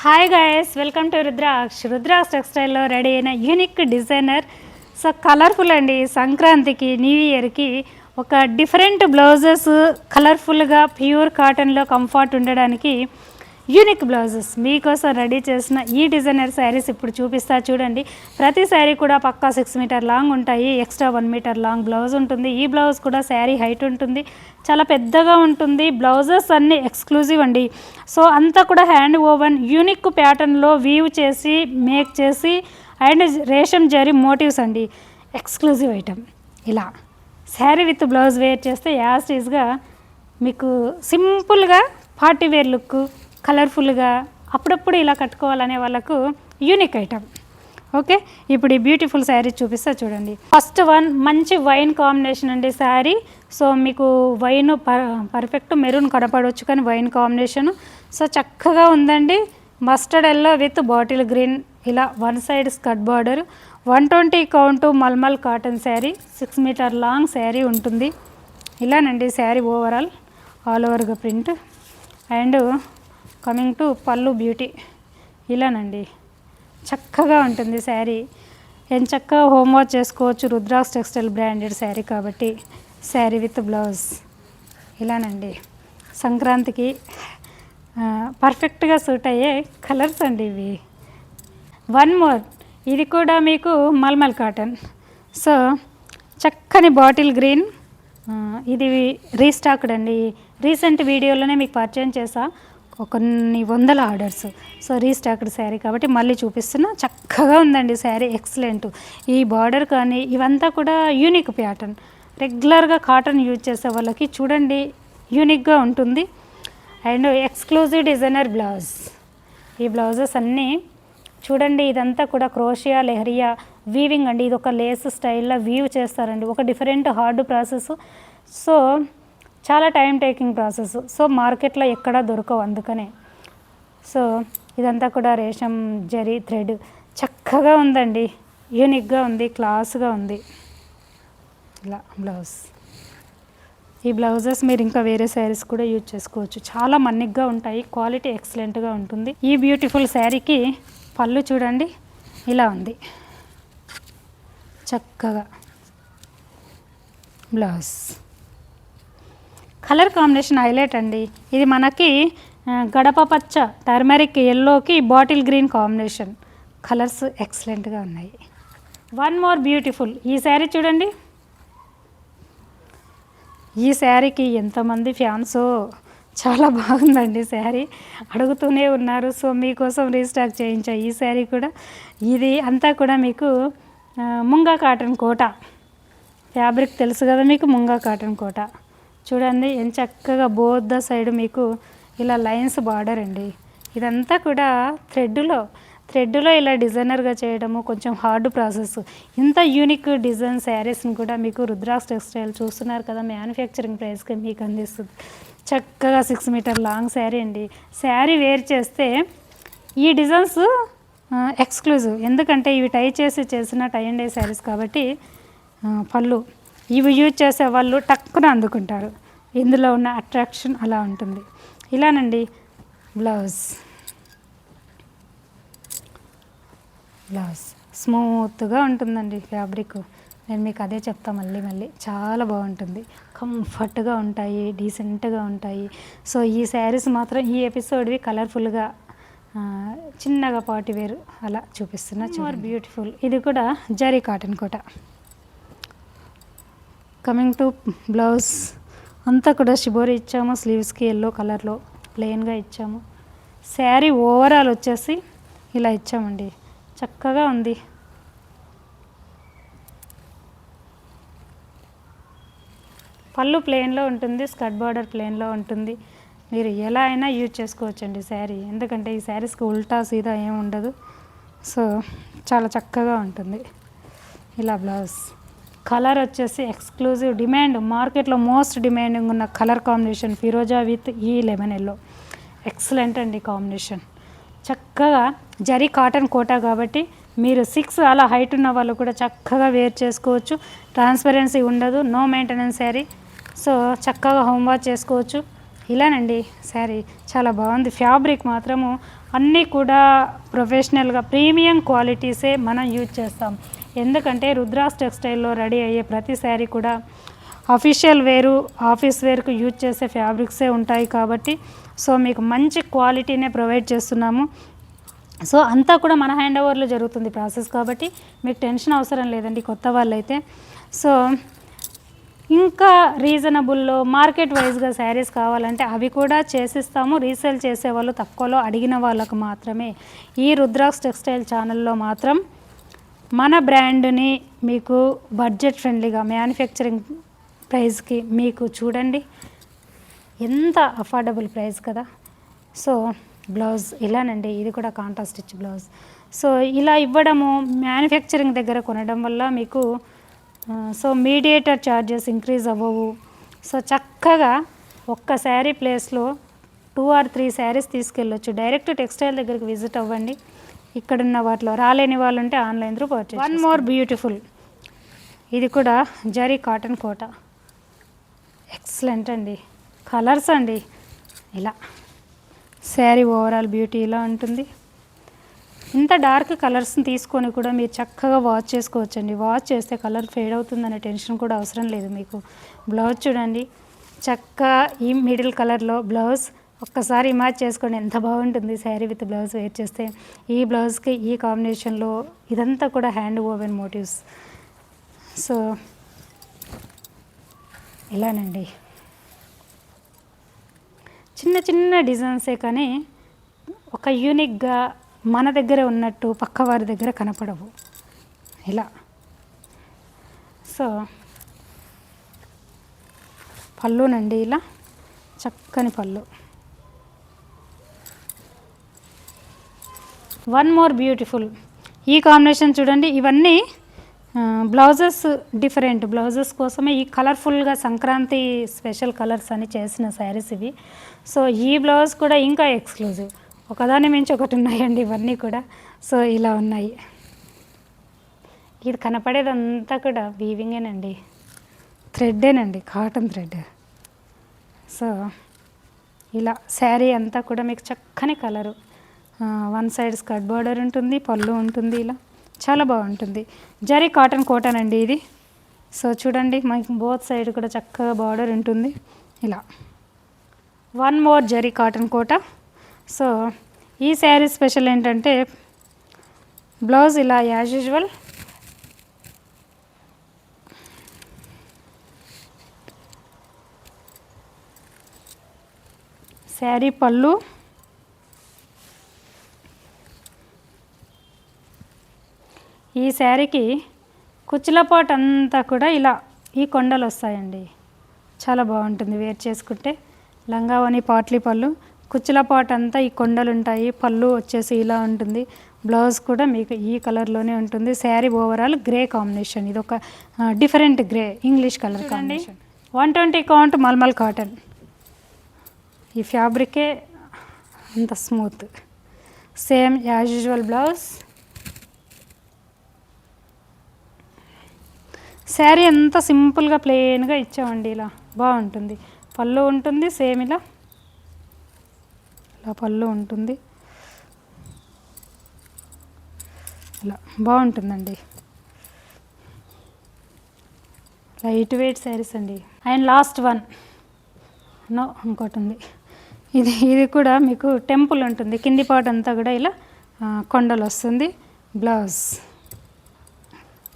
Hi guys, welcome to Rudraksha టెక్స్టైల్లో ready అయిన unique designer. So colourful అండి. సంక్రాంతికి న్యూ ఇయర్కి ఒక డిఫరెంట్ బ్లౌజెస్ కలర్ఫుల్గా ప్యూర్ కాటన్లో కంఫర్ట్ ఉండడానికి యూనిక్ బ్లౌజెస్ మీకోసం రెడీ చేసిన ఈ డిజైనర్ శారీస్ ఇప్పుడు చూపిస్తా చూడండి. ప్రతి శారీ కూడా పక్కా 6 మీటర్ లాంగ్ ఉంటాయి. ఎక్స్ట్రా 1 మీటర్ లాంగ్ బ్లౌజ్ ఉంటుంది. ఈ బ్లౌజ్ కూడా శారీ హైట్ ఉంటుంది, చాలా పెద్దగా ఉంటుంది. బ్లౌజెస్ అన్నీ ఎక్స్క్లూజివ్ అండి. సో అంతా కూడా హ్యాండ్ ఓవెన్ యూనిక్ ప్యాటర్న్లో వీవ్ చేసి మేక్ చేసి అండ్ రేషం జరీ మోటివ్స్ అండి. Exclusive item. ఇలా శారీ విత్ బ్లౌజ్ వేర్ చేస్తే యాస్టీస్గా మీకు సింపుల్గా పార్టీ వేర్ లుక్, కలర్ఫుల్గా అప్పుడప్పుడు ఇలా కట్టుకోవాలనే వాళ్ళకు యూనిక్ ఐటమ్. ఓకే, ఇప్పుడు ఈ బ్యూటిఫుల్ శారీ చూపిస్తా చూడండి. ఫస్ట్ వన్ మంచి వైన్ కాంబినేషన్ అండి శారీ. సో మీకు వైన్ పర్ఫెక్ట్ మెరూన్ కనపడవచ్చు, కానీ వైన్ కాంబినేషను సో చక్కగా ఉందండి. Mustard yellow with bottle green, ఇలా one side skirt border, 120 count mulmul cotton sari, 6 metre long sari ఉంటుంది. ఇలానండి శారీ ఓవరాల్ ఆల్ ఓవర్గా print. And coming to pallu beauty, ఇలానండి చక్కగా ఉంటుంది శారీ. చక్కగా హోమ్ వాష్ చేసుకోవచ్చు. రుద్రాక్ష టెక్స్టైల్ బ్రాండెడ్ శారీ కాబట్టి శారీ విత్ బ్లౌజ్ ఇలానండి. సంక్రాంతికి పర్ఫెక్ట్గా సూట్ అయ్యే కలర్స్ అండి ఇవి. వన్ మోర్, ఇది కూడా మీకు మల్మల్ కాటన్. సో చక్కని బాటిల్ గ్రీన్, ఇది రీస్టాక్డ్ అండి. రీసెంట్ వీడియోలోనే మీకు పరిచయం చేసా, కొన్ని వందల ఆర్డర్స్. సో రీస్టాక్డ్ శారీ కాబట్టి మళ్ళీ చూపిస్తున్నా. చక్కగా ఉందండి శారీ, ఎక్సలెంట్. ఈ బార్డర్ కానీ ఇవంతా కూడా యూనిక్ ప్యాటర్న్. రెగ్యులర్గా కాటన్ యూజ్ చేసే వాళ్ళకి చూడండి యూనిక్గా ఉంటుంది. And exclusive designer blouse. ఈ బ్లౌజెస్ అన్నీ చూడండి, ఇదంతా కూడా క్రోషియా లెహరియా వీవింగ్ అండి. ఇది ఒక లేస్ స్టైల్లో వీవ్ చేస్తారండి. ఒక డిఫరెంట్ హార్డ్ ప్రాసెస్. సో చాలా టైం టేకింగ్ ప్రాసెస్. సో మార్కెట్లో ఎక్కడా దొరకవు, అందుకనే. సో ఇదంతా కూడా రేషం జరీ థ్రెడ్. చక్కగా ఉందండి, యూనిక్గా ఉంది, క్లాస్గా ఉంది. ఇలా బ్లౌజ్. ఈ బ్లౌజెస్ మీరు ఇంకా వేరే శారీస్ కూడా యూజ్ చేసుకోవచ్చు. చాలా మన్నిగ్గా ఉంటాయి, క్వాలిటీ ఎక్సలెంట్గా ఉంటుంది. ఈ బ్యూటిఫుల్ శారీకి పళ్ళు చూడండి ఇలా ఉంది. చక్కగా బ్లౌజ్. కలర్ కాంబినేషన్ హైలైట్ అండి. ఇది మనకి గడప పచ్చ, టర్మరిక్ ఎల్లోకి బాటిల్ గ్రీన్ కాంబినేషన్. కలర్స్ ఎక్సలెంట్గా ఉన్నాయి. వన్ మోర్ బ్యూటిఫుల్, ఈ శారీ చూడండి. ఈ శారీకి ఎంతమంది ఫ్యాన్సో, చాలా బాగుందండి శారీ, అడుగుతూనే ఉన్నారు. సో మీకోసం రీస్టాక్ చేయించా ఈ శారీ కూడా. ఇది అంతా కూడా మీకు ముంగా కాటన్ కోట ఫ్యాబ్రిక్ తెలుసు కదా మీకు, ముంగా కాటన్ కోట. చూడండి ఎంత చక్కగా బోత్ సైడ్ మీకు ఇలా లైన్స్ బార్డర్ అండి. ఇదంతా కూడా థ్రెడ్లో ఇలా డిజైనర్గా చేయడము కొంచెం హార్డ్ ప్రాసెస్. ఇంత యూనిక్ డిజైన్ శారీస్ని కూడా మీకు రుద్రాక్ష టెక్స్టైల్ చూస్తున్నారు కదా, మ్యానుఫ్యాక్చరింగ్ ప్రైస్కి మీకు అందిస్తుంది. చక్కగా 6 మీటర్ లాంగ్ శారీ అండి. శారీ వేర్ చేస్తే ఈ డిజైన్స్ ఎక్స్క్లూజివ్, ఎందుకంటే ఇవి టై చేసిన టై అండ్ డై శారీస్ కాబట్టి. పళ్ళు ఇవి యూజ్ చేసే వాళ్ళు టక్కున అందుకుంటారు. ఇందులో ఉన్న అట్రాక్షన్ అలా ఉంటుంది. ఇలానండి బ్లౌజ్. స్మూత్గా ఉంటుందండి ఫ్యాబ్రిక్. నేను మీకు అదే చెప్తా మళ్ళీ చాలా బాగుంటుంది, కంఫర్ట్గా ఉంటాయి, డీసెంట్గా ఉంటాయి. సో ఈ శారీస్ మాత్రం ఈ ఎపిసోడ్వి కలర్ఫుల్గా చిన్నగా పార్టీ వేర్ అలా చూపిస్తున్నా. చాలా బ్యూటిఫుల్. ఇది కూడా zari cotton Kota. Coming to blouse, అంతా కూడా షిబోరి ఇచ్చాము. స్లీవ్స్కి ఎల్లో కలర్లో ప్లెయిన్గా ఇచ్చాము. శారీ ఓవరాల్ వచ్చేసి ఇలా ఇచ్చామండి. చక్కగా ఉంది. పళ్ళు ప్లెయిన్లో ఉంటుంది, స్కర్ట్ బార్డర్ ప్లెయిన్లో ఉంటుంది. మీరు ఎలా అయినా యూజ్ చేసుకోవచ్చండి శారీ, ఎందుకంటే ఈ శారీస్కి ఉల్టా సీదా ఏమి ఉండదు. సో చాలా చక్కగా ఉంటుంది. ఇలా బ్లౌజ్. కలర్ వచ్చేసి ఎక్స్క్లూజివ్ డిమాండ్, మార్కెట్లో మోస్ట్ డిమాండింగ్ ఉన్న కలర్ కాంబినేషన్ ఫిరోజా విత్ ఈ లెమన్ ఎల్లో. ఎక్సలెంట్ అండి కాంబినేషన్. చక్కగా జరీ కాటన్ కోటా కాబట్టి మీరు 6 అలా హైట్ ఉన్న వాళ్ళు కూడా చక్కగా వేర్ చేసుకోవచ్చు. ట్రాన్స్పరెన్సీ ఉండదు, నో మెయింటెనెన్స్ శారీ. సో చక్కగా హోమ్ వాష్ చేసుకోవచ్చు. ఇలానండి శారీ చాలా బాగుంది. ఫ్యాబ్రిక్ మాత్రము అన్నీ కూడా ప్రొఫెషనల్గా ప్రీమియం క్వాలిటీసే మనం యూజ్ చేస్తాం. ఎందుకంటే రుద్రాస్ టెక్స్టైల్లో రెడీ అయ్యే ప్రతి శారీ కూడా అఫీషియల్ వేరు, ఆఫీస్ వేర్కు యూజ్ చేసే ఫ్యాబ్రిక్సే ఉంటాయి కాబట్టి సో మీకు మంచి క్వాలిటీనే ప్రొవైడ్ చేస్తున్నాము. సో అంతా కూడా మన హ్యాండ్ ఓవర్లో జరుగుతుంది ప్రాసెస్ కాబట్టి మీకు టెన్షన్ అవసరం లేదండి కొత్త వాళ్ళైతే. సో ఇంకా రీజనబుల్లో మార్కెట్ వైజ్గా శారీస్ కావాలంటే అవి కూడా చేసిస్తాము. రీసేల్ చేసేవాళ్ళు తక్కువలో అడిగిన వాళ్ళకు మాత్రమే ఈ రుద్రాస్ టెక్స్టైల్ ఛానల్లో మాత్రం మన బ్రాండ్ని మీకు బడ్జెట్ ఫ్రెండ్లీగా మ్యానుఫ్యాక్చరింగ్ ప్రైస్కి మీకు చూడండి ఎంత అఫోర్డబుల్ ప్రైస్ కదా. సో బ్లౌజ్ ఇలానండి, ఇది కూడా కాంట్రాస్ట్ స్టిచ్ బ్లౌజ్. సో ఇలా ఇవ్వడము మ్యానుఫ్యాక్చరింగ్ దగ్గర కొనడం వల్ల మీకు సో మీడియేటర్ ఛార్జెస్ ఇంక్రీజ్ అవ్వవు. సో చక్కగా ఒక్క శారీ ప్లేస్లో 2 or 3 శారీస్ తీసుకెళ్ళొచ్చు. డైరెక్ట్ టెక్స్టైల్ దగ్గరికి విజిట్ అవ్వండి. ఇక్కడున్న వాటిలో రాలేని వాళ్ళు ఉంటే online through purchase. One more beautiful, ఇది కూడా జరీ కాటన్ కోట. ఎక్సలెంట్ అండి, కలర్స్ అండి. ఇలా శారీ ఓవరాల్ బ్యూటీ ఇలా ఉంటుంది. ఇంత డార్క్ కలర్స్ని తీసుకొని కూడా మీరు చక్కగా వాష్ చేసుకోవచ్చండి. వాష్ చేస్తే కలర్ ఫేడ్ అవుతుందనే టెన్షన్ కూడా అవసరం లేదు మీకు. బ్లౌజ్ చూడండి, చక్కగా ఈ మిడిల్ కలర్లో బ్లౌజ్ ఒక్కసారి ఇమాజ్ చేసుకోండి ఎంత బాగుంటుంది శారీ విత్ బ్లౌజ్ వేర్ చేస్తే. ఈ బ్లౌజ్కి ఈ కాంబినేషన్లో ఇదంతా కూడా హ్యాండ్ ఓవెన్ మోటివ్స్. సో ఇలానండి, చిన్న చిన్న డిజైన్సే కానీ ఒక యూనిక్గా మన దగ్గర ఉన్నట్టు పక్క వారి దగ్గర కనపడవు ఇలా. సో పళ్ళునండి, ఇలా చక్కని పళ్ళు. వన్ మోర్ బ్యూటిఫుల్, ఈ కాంబినేషన్ చూడండి. ఇవన్నీ బ్లౌజెస్, డిఫరెంట్ బ్లౌజెస్ కోసమే ఈ కలర్ఫుల్గా సంక్రాంతి స్పెషల్ కలర్స్ అని చేసిన శారీస్ ఇవి. సో ఈ బ్లౌజ్ కూడా ఇంకా ఎక్స్క్లూజివ్, ఒకదాని మించి ఒకటి ఉన్నాయండి ఇవన్నీ కూడా. సో ఇలా ఉన్నాయి. ఇది కనపడేదంతా కూడా వీవింగేనండి, థ్రెడ్డేనండి, కాటన్ థ్రెడ్. సో ఇలా శారీ అంతా కూడా మీకు చక్కని కలరు. 1 సైడ్ స్కర్ట్ బార్డర్ ఉంటుంది, పళ్ళు ఉంటుంది, ఇలా చాలా బాగుంటుంది. జరీ కాటన్ కోటన్ అండి ఇది. సో చూడండి మనకి బోత్ సైడ్ కూడా చక్కగా బార్డర్ ఉంటుంది ఇలా. వన్ మోర్ జరీ కాటన్ కోట. సో ఈ శారీ స్పెషల్ ఏంటంటే బ్లౌజ్ ఇలా యాజ్ యూజువల్, శారీ పళ్ళు, ఈ శారీకి కుచ్చుల పాటు అంతా కూడా ఇలా ఈ కొండలు వస్తాయండి. చాలా బాగుంటుంది వేర్ చేసుకుంటే. లంగావని పాట్లీ పళ్ళు, కుచ్చుల పాటు అంతా ఈ కొండలు ఉంటాయి. పళ్ళు వచ్చేసి ఇలా ఉంటుంది. బ్లౌజ్ కూడా మీకు ఈ కలర్లోనే ఉంటుంది. శారీ ఓవరాల్ గ్రే కాంబినేషన్, ఇది ఒక different grey English colour combination. 120 count mulmul cotton. ఈ ఫ్యాబ్రికే అంత smooth. Same as usual blouse. Sari అంత సింపుల్గా ప్లెయిన్గా ఇచ్చామండి, ఇలా బాగుంటుంది. పళ్ళు ఉంటుంది సేమ్ ఇలా, ఇలా పళ్ళు ఉంటుంది, ఇలా బాగుంటుందండి. లైట్ వెయిట్ శారీస్ అండి. అండ్ లాస్ట్ వన్, నో ఇంకోటి ఉంది. ఇది కూడా మీకు టెంపుల్ ఉంటుంది. కింది పాటు అంతా కూడా ఇలా కొండలు వస్తుంది. బ్లౌజ్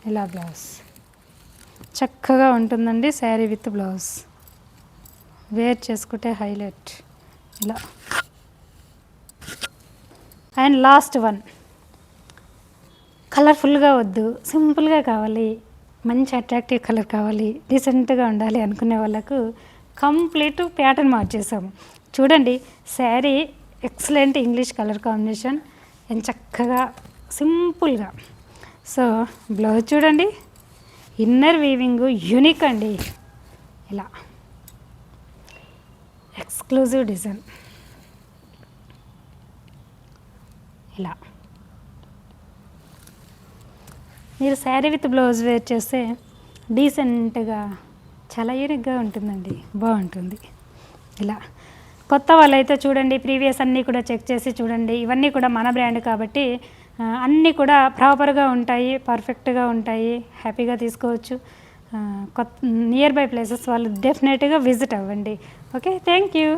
ఇలా, బ్లౌజ్ చక్కగా ఉంటుందండి శారీ విత్ బ్లౌజ్. వేర్ చేసుకుంటే హైలైట్ ఇలా. అండ్ లాస్ట్ వన్, కలర్ఫుల్గా వద్దు, సింపుల్గా కావాలి, మంచి అట్రాక్టివ్ కలర్ కావాలి, డీసెంట్గా ఉండాలి అనుకునే వాళ్ళకు కంప్లీట్ ప్యాటర్న్ మార్చేసాము. చూడండి sari excellent English colour combination, ఎంత చక్కగా సింపుల్గా. సో బ్లౌజ్ చూడండి, ఇన్నర్ వీవింగ్ యూనిక్ అండి, ఇలా ఎక్స్క్లూజివ్ డిజైన్ ఇలా. మీరు శారీ విత్ బ్లౌజ్ వేర్ చేస్తే డీసెంట్గా చాలా యూనిక్గా ఉంటుందండి, బాగుంటుంది ఇలా. కొత్త వాళ్ళైతే చూడండి, ప్రీవియస్ అన్నీ కూడా చెక్ చేసి చూడండి. ఇవన్నీ కూడా మన బ్రాండ్ కాబట్టి అన్నీ కూడా ప్రాపర్గా ఉంటాయి, పర్ఫెక్ట్గా ఉంటాయి, హ్యాపీగా తీసుకోవచ్చు. కొత్త నియర్ బై ప్లేసెస్ వాళ్ళు డెఫినెట్గా విజిట్ అవ్వండి. Okay, thank you.